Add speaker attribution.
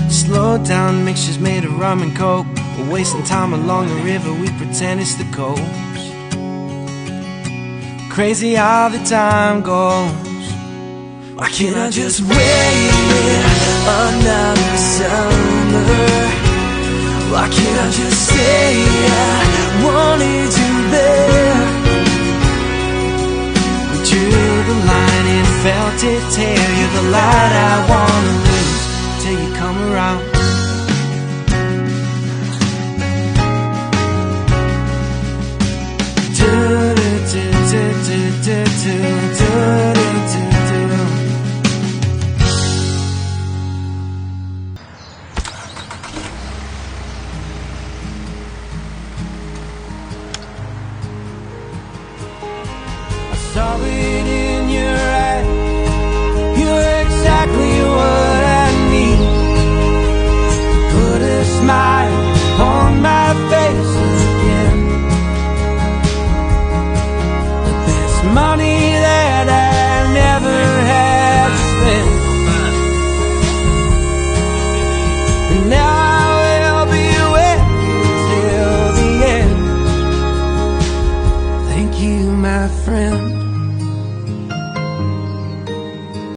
Speaker 1: Slow down, mixtures made of rum and coke. We're wasting time along the river, we pretend it's the coast. Crazy how the time goes. Why can't I just wait another summer? Why can't I just say I wanted you there? We drew the line and felt it tear. You're the light I wanna lose till you come around. Saw it in your eyes, you're exactly what I need. Put a smile on my face again. But there's money that I never had to spend, and now I will be with you till the end. Thank you, my friend.